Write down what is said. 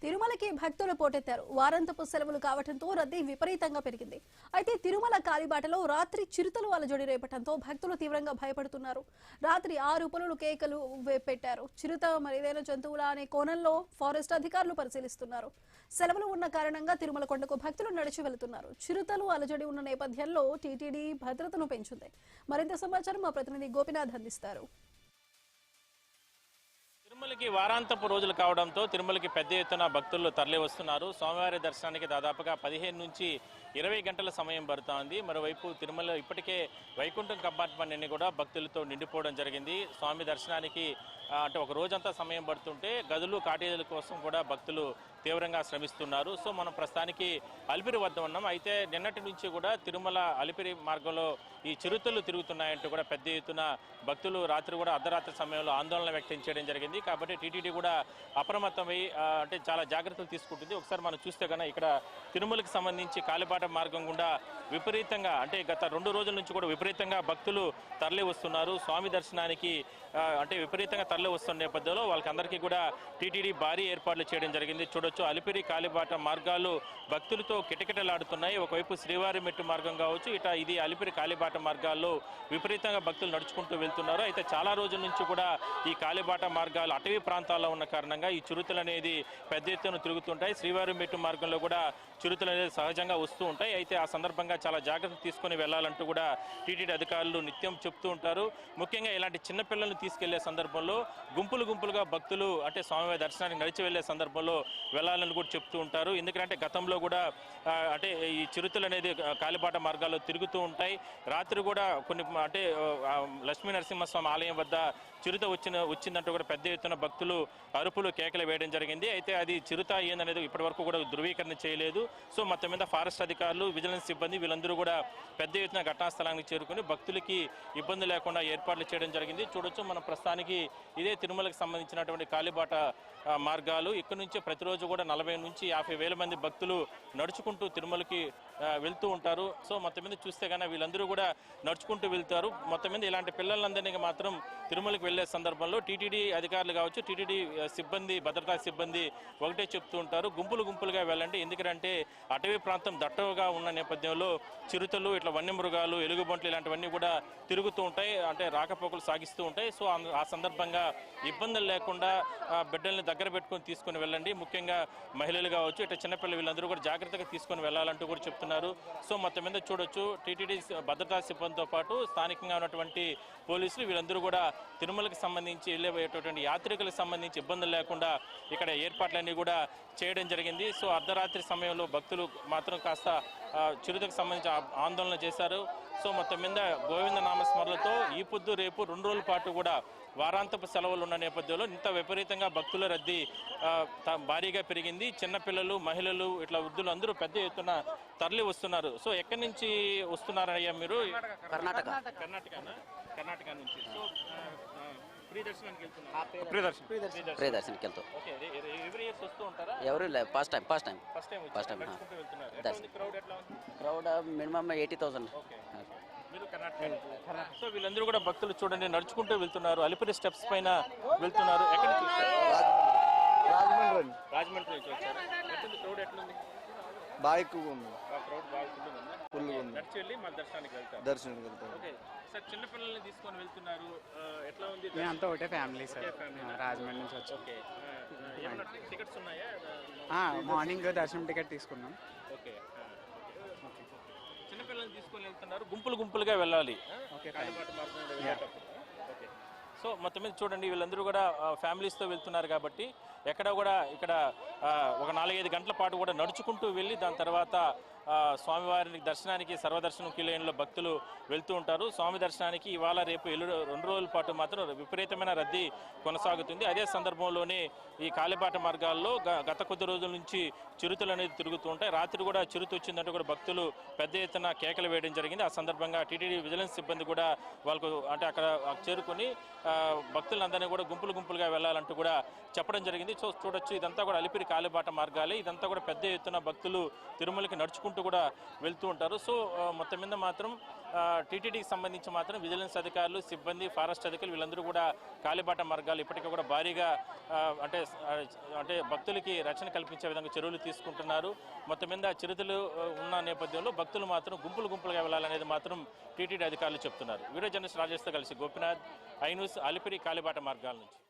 తిరుమలకి భక్తులు పోటెత్తారు. వారాంతపు సెలవులు కావడంతో రద్దీ విపరీతంగా పెరిగింది. అయితే తిరుమల కాలిబాటలో రాత్రి చిరుతలు అలజడి రేపటంతో భక్తులు తీవ్రంగా భయపడుతున్నారు. రాత్రి 6 పులులు కేకలు పెట్టారు. చిరుత మరేదైనా జంతువులా అనే కోణంలో ఫారెస్ట్ అధికారులు పరిశీలిస్తున్నారు. సెలవులు ఉన్న కారణంగా తిరుమల కొండకు భక్తులు నడిచి వెళుతున్నారు. చిరుతలు అలజడి ఉన్న నేపథ్యంలో టీటీడీ భద్రతను పెంచింది. మరింత సమాచారం మా ప్రతినిధి గోపినాథ్ అందిస్తారు. తిరుమలకి వారాంతపు రోజులు కావడంతో తిరుమలకి పెద్ద ఎత్తున భక్తులు తరలి వస్తున్నారు. స్వామివారి దర్శనానికి దాదాపుగా 15 నుంచి 20 గంటల సమయం పడుతోంది. మరోవైపు తిరుమల ఇప్పటికే వైకుంఠం కంపార్ట్మెంట్ అన్ని కూడా భక్తులతో నిండిపోవడం జరిగింది. స్వామి దర్శనానికి అంటే ఒక రోజంతా సమయం పడుతుంటే గదులు కాటేజీల కోసం కూడా భక్తులు తీవ్రంగా శ్రమిస్తున్నారు. సో మనం ప్రస్తుతానికి అలిపిరి వద్ద ఉన్నాం. అయితే నిన్నటి నుంచి కూడా తిరుమల అలిపిరి మార్గంలో ఈ చిరుతలు తిరుగుతున్నాయంటూ కూడా పెద్ద ఎత్తున భక్తులు రాత్రి కూడా అర్ధరాత్రి సమయంలో ఆందోళన వ్యక్తం చేయడం జరిగింది. కాబట్టి టీటీడీ కూడా అప్రమత్తమై అంటే చాలా జాగ్రత్తలు తీసుకుంటుంది. ఒకసారి మనం చూస్తే కన్నా ఇక్కడ తిరుమలకి సంబంధించి కాలిబాట మార్గం గుండా విపరీతంగా అంటే గత 2 రోజుల నుంచి కూడా విపరీతంగా భక్తులు తరలి వస్తున్నారు. స్వామి దర్శనానికి అంటే విపరీతంగా తరలి వస్తున్న నేపథ్యంలో వాళ్ళకందరికీ కూడా టీటీడీ భారీ ఏర్పాట్లు చేయడం జరిగింది. చూడొచ్చు అలిపిరి కాలిబాట మార్గాలు భక్తులతో కిటకిటలాడుతున్నాయి. ఒకవైపు శ్రీవారి మెట్టు మార్గం కావచ్చు, ఇది అలిపిరి కాలిబాట మార్గాల్లో విపరీతంగా భక్తులు నడుచుకుంటూ వెళ్తున్నారు. అయితే చాలా రోజుల నుంచి కూడా ఈ కాలిబాట మార్గాలు అటవీ ప్రాంతాల్లో ఉన్న కారణంగా ఈ చిరుతలు అనేది పెద్ద ఎత్తున తిరుగుతుంటాయి. శ్రీవారి మెట్టు మార్గంలో కూడా చిరుతలు అనేది సహజంగా వస్తూ ఉంటాయి. అయితే ఆ సందర్భంగా చాలా జాగ్రత్తలు తీసుకొని వెళ్లాలంటూ కూడా టీటీడీ అధికారులు నిత్యం చెప్తూ ఉంటారు. ముఖ్యంగా ఇలాంటి చిన్నపిల్లలను తీసుకెళ్లే సందర్భంలో గుంపులుగా భక్తులు అంటే స్వామివారి దర్శనానికి నడిచి వెళ్లే సందర్భంలో వెళ్లాలని కూడా చెప్తూ ఉంటారు. ఎందుకంటే గతంలో కూడా అంటే ఈ చిరుతలు అనేది కాలిబాట మార్గాల్లో తిరుగుతూ ఉంటాయి. రాత్రి కూడా కొన్ని అంటే లక్ష్మీ నరసింహస్వామి ఆలయం వద్ద చిరుత వచ్చిందంటూ కూడా పెద్ద ఎత్తున భక్తులు అరుపులు కేకలు వేయడం జరిగింది. అయితే అది చిరుత ఏందనేది ఇప్పటి వరకు కూడా ధృవీకరణ చేయలేదు. సో మొత్తం మీద ఫారెస్ట్ అధికారులు, విజిలెన్స్ సిబ్బంది వీళ్ళందరూ కూడా పెద్ద ఎత్తున ఘటనా స్థలానికి చేరుకుని భక్తులకి ఇబ్బంది లేకుండా ఏర్పాట్లు చేయడం జరిగింది. చూడొచ్చు మనం ప్రస్తుతానికి ఇదే తిరుమలకు సంబంధించినటువంటి కాలిబాట మార్గాలు. ఇక్కడ నుంచి ప్రతిరోజు కూడా 40 నుంచి 50 వేల మంది భక్తులు నడుచుకుంటూ తిరుమలకి వెళ్తూ ఉంటారు. సో మొత్తం మీద చూస్తే కన్నా వీళ్ళందరూ కూడా నడుచుకుంటూ వెళ్తారు. మొత్తం మీద ఇలాంటి పిల్లలందరినీ మాత్రం తిరుమలకి వెళ్లే సందర్భంలో టీటీడీ అధికారులు కావచ్చు, టీటీడీ సిబ్బంది, భద్రతా సిబ్బంది ఒకటే చెప్తూ ఉంటారు, గుంపులుగా వెళ్ళండి. ఎందుకంటే అటవీ ప్రాంతం దట్టగా ఉన్న నేపథ్యంలో చిరుతలు, ఇట్లా వన్యమృగాలు, ఎలుగుబంట్లు ఇలాంటివన్నీ కూడా తిరుగుతూ ఉంటాయి, అంటే రాకపోకలు సాగిస్తూ ఉంటాయి. సో ఆ సందర్భంగా ఇబ్బందులు లేకుండా బిడ్డల్ని దగ్గర పెట్టుకొని తీసుకొని వెళ్ళండి. ముఖ్యంగా మహిళలు కావచ్చు, ఇట్లా చిన్నపిల్లలు వీళ్ళందరూ కూడా జాగ్రత్తగా తీసుకొని వెళ్ళాలంటూ కూడా చెప్తున్నారు. సో మొత్తం మీద చూడొచ్చు టీటీడీ భద్రతా సిబ్బందితో పాటు స్థానికంగా ఉన్నటువంటి పోలీసులు వీళ్ళందరూ కూడా తిరుమలకి సంబంధించి వెళ్ళేటువంటి యాత్రికులకు సంబంధించి ఇబ్బందులు లేకుండా ఇక్కడ ఏర్పాట్లన్నీ కూడా చేయడం జరిగింది. సో అర్ధరాత్రి సమయంలో భక్తులు మాత్రం కాస్త చిరుతకు సంబంధించి ఆందోళన చేశారు. సో మొత్తం మీద గోవింద నామస్మరణలతో ఈ పొద్దు రేపు 2 రోజుల పాటు కూడా వారాంతపు సెలవులు ఉన్న నేపథ్యంలో ఇంత విపరీతంగా భక్తుల రద్దీ భారీగా పెరిగింది. చిన్నపిల్లలు, మహిళలు, ఇట్లా వృద్ధులు అందరూ పెద్ద ఎత్తున తరలి వస్తున్నారు. సో ఎక్కడి నుంచి వస్తున్నారయ్యా మీరు? కర్ణాటక నుంచి. సో దర్శనానికి వెళ్తాం. ఎవరు లేదు, first time crowd minimum 80,000. So వీళ్ళందరూ కూడా భక్తులు చూడండి నడుచుకుంటూ వెళ్తున్నారు. అలిపిరి స్టెప్స్ పైన వెళ్తున్నారు. ఎక్కడి నుంచి? రాజమండ్రి నుంచి వచ్చారు. క్రౌడ్ ఎట్లుంది? బాగా ఎక్కువగా ఉంది. క్రౌడ్ బాగా ఫుల్గా ఉంది. నడిచి వెళ్ళి మళ్ళీ దర్శనానికి వెళ్తారు. ఓకే సార్, చిన్నపిల్లల్ని తీసుకొని వెళ్తున్నారు, ఎట్లా ఉంది? అంతా ఒకటే ఫ్యామిలీ సార్, రాజమండ్రి నుంచి వచ్చి. ఓకే, ఏమన్నా టికెట్స్ ఉన్నాయా? మార్నింగ్ దర్శనం టికెట్ తీసుకున్నాం. ఓకే, చిన్నపిల్లల్ని తీసుకొని వెళ్తున్నారు, గుంపులుగా వెళ్ళాలి. సో మొత్తం మీద చూడండి వీళ్ళందరూ కూడా ఫ్యామిలీస్తో వెళ్తున్నారు కాబట్టి ఎక్కడ కూడా ఇక్కడ ఒక 4-5 గంటల పాటు కూడా నడుచుకుంటూ వెళ్ళి దాని తర్వాత స్వామివారి దర్శనానికి సర్వదర్శనం క్యూ లైన్లో భక్తులు వెళ్తూ ఉంటారు. స్వామి దర్శనానికి ఇవాళ రేపు 2 రోజుల పాటు మాత్రం విపరీతమైన రద్దీ కొనసాగుతుంది. అదే సందర్భంలోనే ఈ కాలిబాట మార్గాల్లో గత కొద్ది రోజుల నుంచి చిరుతలు అనేది తిరుగుతూ ఉంటాయి. రాత్రి కూడా చిరుత వచ్చిందంటూ కూడా భక్తులు పెద్ద ఎత్తున కేకలు వేయడం జరిగింది. ఆ సందర్భంగా టీటీడీ విజిలెన్స్ సిబ్బంది కూడా వాళ్ళకు అంటే అక్కడ చేరుకొని భక్తులందరినీ కూడా గుంపులుగా వెళ్ళాలంటూ కూడా చెప్పడం జరిగింది. సో చూడొచ్చు ఇదంతా కూడా అలిపిరి అలిపిరి కాలిబాట మార్గాలే. ఇదంతా కూడా పెద్ద ఎత్తున భక్తులు తిరుమలకి నడుచుకుంటూ కూడా వెళ్తూ ఉంటారు. సో మొత్తం మీద మాత్రం టీటీడీకి సంబంధించి మాత్రం విజిలెన్స్ అధికారులు, సిబ్బంది, ఫారెస్ట్ అధికారులు వీళ్ళందరూ కూడా కాలిబాట మార్గాలు ఇప్పటికీ కూడా భారీగా అంటే భక్తులకి రక్షణ కల్పించే విధంగా చర్యలు తీసుకుంటున్నారు. మొత్తం మీద చిరుతలు ఉన్న నేపథ్యంలో భక్తులు మాత్రం గుంపులుగా వెళ్ళాలనేది మాత్రం టీటీడీ అధికారులు చెప్తున్నారు. వీడియో జర్నలిస్ట్ రాజేష్తో కలిసి గోపినాథ్, ఐ న్యూస్, అలిపిరి కాలిబాట మార్గాల నుంచి.